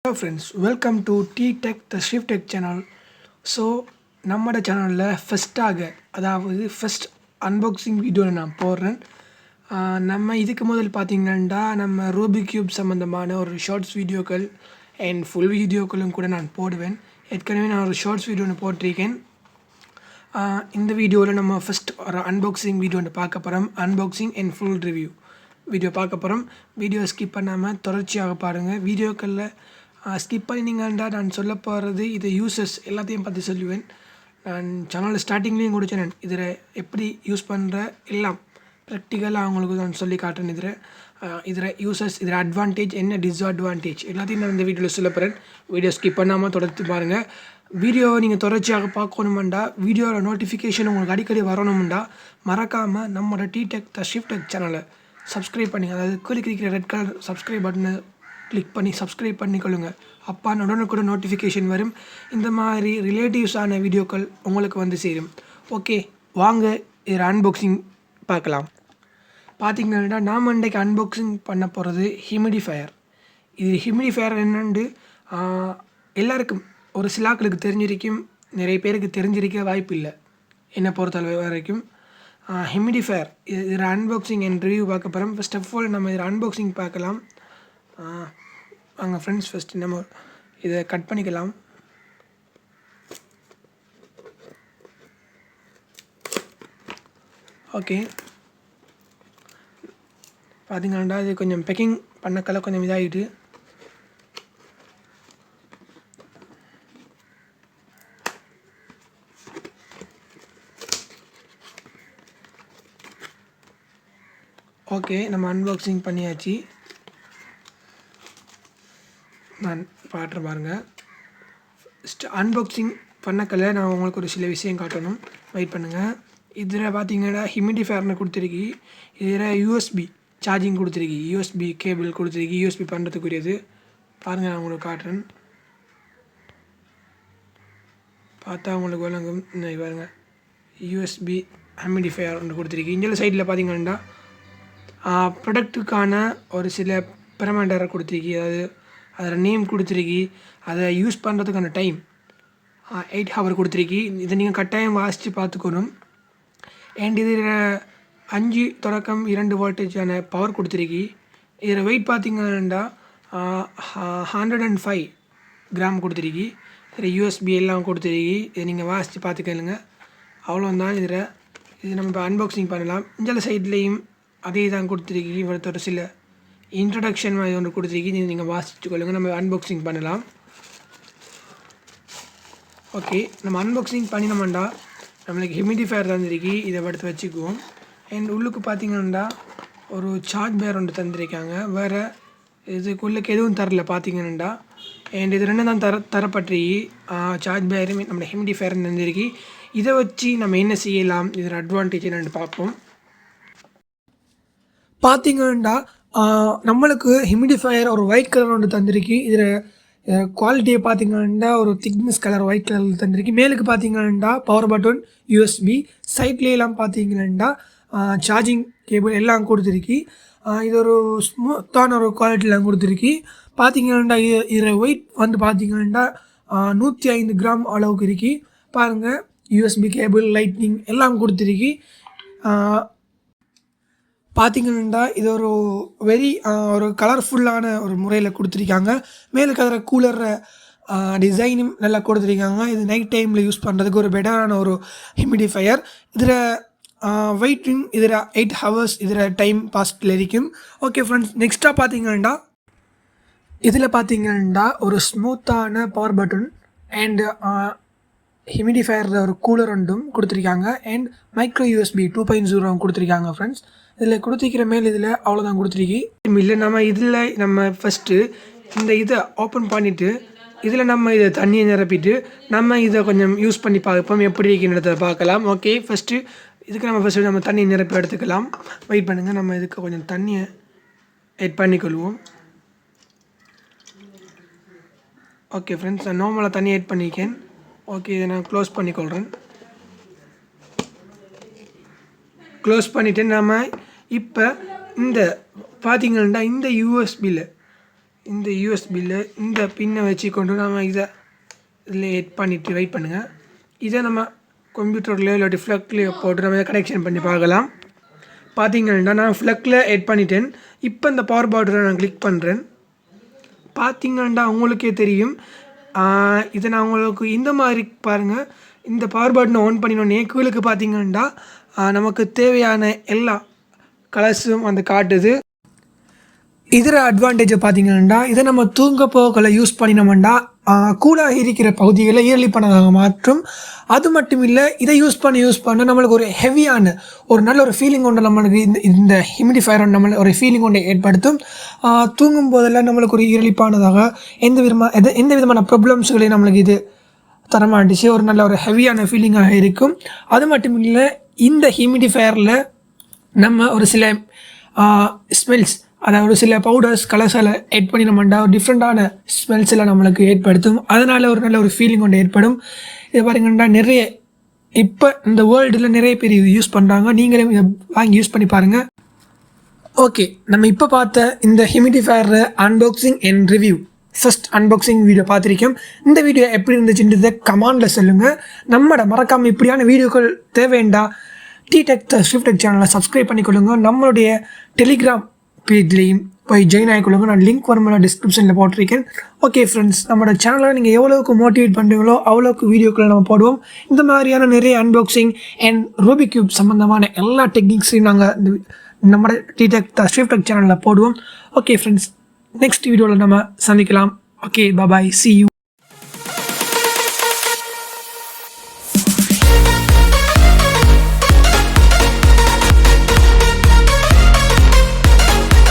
Hello friends, welcome to T-Tech the Shift Tech channel. So நம்மட சேனலில் first unboxing வீடியோவில் நான் போடுறேன். நம்ம இதுக்கு முதல் பார்த்திங்கன்னா நம்ம ரூபிக் கியூப் சம்மந்தமான ஒரு ஷார்ட்ஸ் வீடியோக்கள் அண்ட் ஃபுல் வீடியோக்களும் கூட நான் போடுவேன். ஏற்கனவே நான் ஒரு ஷார்ட்ஸ் வீடியோ ஒன்று போட்டிருக்கேன். இந்த வீடியோவில் நம்ம ஃபஸ்ட் ஒரு அன்பாக்சிங் வீடியோ ஒன்று பார்க்க போகிறோம். Unboxing and full review video பார்க்க போகிறோம். வீடியோ ஸ்கிப் பண்ணாமல் தொடர்ச்சியாக பாருங்கள். வீடியோக்களில் ஸ்கிப் பண்ணிங்கன்னா நான் சொல்ல போகிறது இது யூசர்ஸ் எல்லாத்தையும் பற்றி சொல்லுவேன். நான் சேனலில் ஸ்டார்டிங்லேயும் கொடுத்தேன். இதில் எப்படி யூஸ் பண்ணுற எல்லாம் ப்ராக்டிக்கலாக அவங்களுக்கு நான் சொல்லி காட்டுறேன். இதில் யூசர்ஸ் இதில் அட்வான்டேஜ் என்ன டிஸ்அட்வான்டேஜ் எல்லாத்தையும் நான் இந்த வீடியோவில் சொல்ல போகிறேன். வீடியோ ஸ்கிப் பண்ணாமல் தொடர்ந்து பாருங்கள். வீடியோவை நீங்கள் தொடர்ச்சியாக பார்க்கணுமெண்டா, வீடியோவில் நோட்டிஃபிகேஷன் உங்களுக்கு அடிக்கடி வரணுமெண்டா மறக்காமல் நம்மளோட T-Tech த ஷிஃப்ட் டெக் சேனலை சப்ஸ்கிரைப் பண்ணி, அதாவது கிளிக்கிற ரெட் கலர் சப்ஸ்கிரைப் பட்டனை கிளிக் பண்ணி சப்ஸ்கிரைப் பண்ணிக்கொள்ளுங்கள். அப்பா உடனுக்குடன் நோட்டிஃபிகேஷன் வரும். இந்த மாதிரி ரிலேட்டிவ்ஸான வீடியோக்கள் உங்களுக்கு வந்து சேரும். ஓகே, வாங்க இதில் அன்பாக்சிங் பார்க்கலாம். பார்த்திங்கன்னா நாம் இன்றைக்கு அன்பாக்சிங் பண்ண போகிறது ஹியூமிடிஃபையர். இது ஹியூமிடிஃபையர் என்னென்று எல்லாருக்கும் ஒரு சிலாக்களுக்கு தெரிஞ்சிருக்கும், நிறைய பேருக்கு தெரிஞ்சிருக்க வாய்ப்பு இல்லை. என்னை பொறுத்தளவு வரைக்கும் ஹியூமிடிஃபையர் இதில் அன்பாக்சிங் அண்ட் ரிவ்யூ பார்க்க போகிறோம். ஃபர்ஸ்ட் ஆஃப் ஆல் நம்ம இதில் அன்பாக்சிங் பார்க்கலாம். வாங்க ஃப்ரெண்ட்ஸ், ஃபஸ்ட்டு நம்ம இதை கட் பண்ணிக்கலாம். ஓகே, பார்த்திங்கன்னா இது கொஞ்சம் பேக்கிங் பண்ணக்கெல்லாம் கொஞ்சம் இதாகிட்டு. ஓகே, நம்ம அன்பாக்சிங் பண்ணியாச்சு. நான் பாட்டுற பாருங்கள். அன்பாக்சிங் பண்ணக்கல நான் உங்களுக்கு ஒரு சில விஷயம் காட்டணும். வெயிட் பண்ணுங்கள். இதில் பார்த்தீங்கன்னா ஹியூமிடிஃபையர்னு கொடுத்துருக்கு. இதில் யூஎஸ்பி சார்ஜிங் கொடுத்துருக்கு, யூஎஸ்பி கேபிள் கொடுத்துருக்கு, யூஎஸ்பி பண்ணுறதுக்குரியது. பாருங்கள், நான் உங்களுக்கு காட்டுறேன். பார்த்தா உங்களுக்கு வழங்கும். பாருங்கள், யூஎஸ்பி ஹியூமிடிஃபையர் ஒன்று கொடுத்துருக்கு. இந்த சைடில் பார்த்தீங்கன்னா ப்ரொடக்ட்டுக்கான ஒரு சில பெரமண்டரை கொடுத்துருக்கு, அதாவது அதில் நேம் கொடுத்துருக்கு, அதை யூஸ் பண்ணுறதுக்கான டைம் 8 ஹவர் கொடுத்துருக்கு. இதை நீங்கள் கட்டாயம் வாசித்து பார்த்துக்கணும். அண்ட் இதில் 5 தொடக்கம் 2 வோல்டேஜான பவர் கொடுத்துருக்கு. இதில் வெயிட் பார்த்திங்கன்னா 105 கிராம் கொடுத்துருக்கு. இதில் யூஎஸ்பி எல்லாம் கொடுத்துருக்கு. இதை நீங்கள் வாசித்து பார்த்துக்கலுங்க. அவ்வளோதான். இது நம்ம இப்போ அன்பாக்சிங் பண்ணலாம். இந்த சைட்லேயும் அதே தான் கொடுத்துருக்கு. இவரத்தோட சில இன்ட்ரடக்ஷன் மாதிரி ஒன்று கொடுத்துருக்கு. நீங்கள் வாசிச்சுக்கொள்ளுங்கள். நம்ம அன்பாக்சிங் பண்ணலாம். ஓகே, நம்ம அன்பாக்சிங் பண்ணினோம்டா நம்மளுக்கு ஹியூமிடிஃபையர் தந்துருக்கு. இதை எடுத்து வச்சுக்குவோம். அண்ட் உள்ளுக்கு பார்த்திங்கன்னா ஒரு சார்ஜ் பேர் ஒன்று தந்துருக்காங்க. வேறு இதுக்குள்ளுக்கு எதுவும் தரல பார்த்திங்கன்னா. அண்ட் இது ரெண்டு தான் தரப்பட்டிருக்கு. சார்ஜ் பேரும் நம்ம ஹியூமிடிஃபையர் தந்துருக்கு. இதை வச்சு நம்ம என்ன செய்யலாம், இதில் அட்வான்டேஜ் என்னென்னு பார்ப்போம். பார்த்திங்கன்னா நம்மளுக்கு ஹியூமிடிஃபையர் ஒரு ஒயிட் கலர் ஒன்று தந்திருக்கு. இதில் குவாலிட்டியை பார்த்திங்கன்னா ஒரு திக்னஸ் கலர் ஒயிட் கலரில் தந்திருக்கு. மேலுக்கு பார்த்திங்கன்னா பவர் பட்டன், யூஎஸ்பி, சைட்லேயெல்லாம் பார்த்திங்கன்னா சார்ஜிங் கேபிள் எல்லாம் கொடுத்துருக்கு. இது ஒரு ஸ்மூத்தான ஒரு குவாலிட்டியில் கொடுத்துருக்கு. பார்த்திங்கன்னா இதில் வெயிட் வந்து பார்த்திங்கன்னா 105 கிராம் அளவுக்கு இருக்குது. பாருங்கள், யூஎஸ்பி கேபிள், லைட்னிங் எல்லாம் கொடுத்துருக்கு. பார்த்திங்கன்னா இது ஒரு ஒரு கலர்ஃபுல்லான ஒரு முறையில் கொடுத்துருக்காங்க. மேலே கலர கூலர் டிசைனும் நல்லா கொடுத்துருக்காங்க. இது நைட் டைமில் யூஸ் பண்ணுறதுக்கு ஒரு பெட்டரான ஒரு ஹியூமிடிஃபையர். இதில் வெயிட்டிங் இதில் 8 ஹவர்ஸ் இதில் டைம் பாஸ்டில் இருக்கும். ஓகே ஃப்ரெண்ட்ஸ், நெக்ஸ்ட்டாக பார்த்திங்கன்னா இதில் பார்த்திங்கன்னா ஒரு ஸ்மூத்தான பவர் பட்டன் அண்ட் ஹியூமிடிஃபையரில் ஒரு கூலர் ஒன்றும் கொடுத்துருக்காங்க. அண்ட் மைக்ரோ யூஎஸ்பி 2.0 கொடுத்துருக்காங்க ஃப்ரெண்ட்ஸ். இதில் கொடுத்துருக்கிற மேல் இதில் அவ்வளோதான் கொடுத்துருக்கு. இல்லை நம்ம ஃபஸ்ட்டு இந்த இதை ஓப்பன் பண்ணிவிட்டு இதில் நம்ம இதை தண்ணியை நிரப்பிட்டு நம்ம இதை கொஞ்சம் யூஸ் பண்ணி பார்ப்போம், எப்படி இருக்குன்றதை பார்க்கலாம். ஓகே, இதுக்கு நம்ம தண்ணியை நிரப்பி எடுத்துக்கலாம். வெயிட் பண்ணுங்கள், நம்ம இதுக்கு கொஞ்சம் தண்ணியை ஆட் பண்ணிக்கொள்வோம். ஓகே ஃப்ரெண்ட்ஸ், நான் நார்மலாக தண்ணி ஆட் பண்ணியிருக்கேன். ஓகே, இதை நான் க்ளோஸ் பண்ணிக்கொள்கிறேன். க்ளோஸ் பண்ணிவிட்டு நம்ம இப்போ இந்த பார்த்திங்கன்னா இந்த யூஎஸ்பியில் இந்த யூஎஸ்பியில் இந்த பின்னை வச்சு கொண்டு நம்ம இதில் எட் பண்ணிவிட்டு வெயிட் பண்ணுங்கள். இதை நம்ம கம்ப்யூட்டர்லேயோ இல்லாட்டி ஃப்ளக்லேயோ போட்டு நம்ம கனெக்ஷன் பண்ணி பார்க்கலாம். பார்த்தீங்கன்னா நான் ஃப்ளக்கில் எட் பண்ணிட்டேன். இப்போ இந்த பவர் பட்டனை நான் கிளிக் பண்ணுறேன். பார்த்தீங்கன்னா உங்களுக்கே தெரியும். இதை நான் உங்களுக்கு இந்த மாதிரி பாருங்கள். இந்த பவர் பட்டனை ஆன் பண்ணினோடனே கீழுக்கு பார்த்தீங்கன்னா நமக்கு தேவையான எல்லா கலர்ஸும் அந்த காட்டுது. இதில் அட்வான்டேஜை பார்த்தீங்கன்னா இதை நம்ம தூங்க போகலை யூஸ் பண்ணினோம்னா கூலாக இருக்கிற பகுதிகளை ஈரலிப்பானதாக மாற்றும். அது மட்டும் இல்லை, இதை யூஸ் பண்ண நம்மளுக்கு ஒரு ஹெவியான ஒரு நல்ல ஒரு ஃபீலிங் ஒன்று நம்மளுக்கு இந்த ஹியூமிடிஃபயர் நம்மளை ஒரு ஃபீலிங் ஒன்று ஏற்படுத்தும். தூங்கும் போதெல்லாம் நம்மளுக்கு ஒரு ஈரலிப்பானதாக எந்த விதமான ப்ராப்ளம்ஸ்களையும் நம்மளுக்கு இது தரமாட்டுச்சு. ஒரு நல்ல ஒரு ஹெவியான ஃபீலிங்காக இருக்கும். அது மட்டும் இல்லை, இந்த ஹியூமிடிஃபயரில் நம்ம ஒரு சில ஸ்மெல்ஸ், அதாவது சில பவுடர்ஸ் கலர்ஸில் எட் பண்ணி நம்மண்டா ஒரு டிஃப்ரெண்ட்டான ஸ்மெல்ஸ் எல்லாம் நம்மளுக்கு ஏற்படுத்தும். அதனால் ஒரு நல்ல ஒரு ஃபீலிங் ஒன்று ஏற்படும். இது பாருங்கன்னா நிறைய இப்போ இந்த வேர்ல்டில் நிறைய பேர் இது யூஸ் பண்ணுறாங்க. நீங்களும் இதை வாங்கி யூஸ் பண்ணி பாருங்கள். ஓகே, நம்ம இப்போ பார்த்த இந்த humidifier unboxing and review first unboxing video பார்த்துருக்கோம். இந்த வீடியோ எப்படி இருந்துச்சுன்றதை கமெண்டில் சொல்லுங்கள். மறக்காமல் இப்படியான வீடியோக்கள் தேவைண்டா டிடெக் த ஸ்விஃப்ட் சேனலை சப்ஸ்கிரைப் பண்ணிக்கொள்ளுங்க. நம்மளுடைய டெலிகிராம் பேஜ்லேயும் போய் ஜாயின் ஆகிக்கொள்ளுங்க. நான் லிங்க் வரும்போது டிஸ்கிரிப்ஷனில் போட்டிருக்கேன். ஓகே ஃப்ரெண்ட்ஸ், நம்மளோட சேனலை நீங்கள் எவ்வளோக்கு மோட்டிவேட் பண்ணுறீங்களோ அவ்வளோக்கு வீடியோக்களை நம்ம போடுவோம். இந்த மாதிரியான நிறைய அன்பாக்சிங் அண்ட் ரூபிக் கியூப் சம்மந்தமான எல்லா டெக்னிக்ஸையும் நாங்கள் நம்ம டிடெக் த ஸ்விஃப்ட் சேனலில் போடுவோம். ஓகே ஃப்ரெண்ட்ஸ், நெக்ஸ்ட் வீடியோவில் நம்ம சந்திக்கலாம். Okay, bye, see you.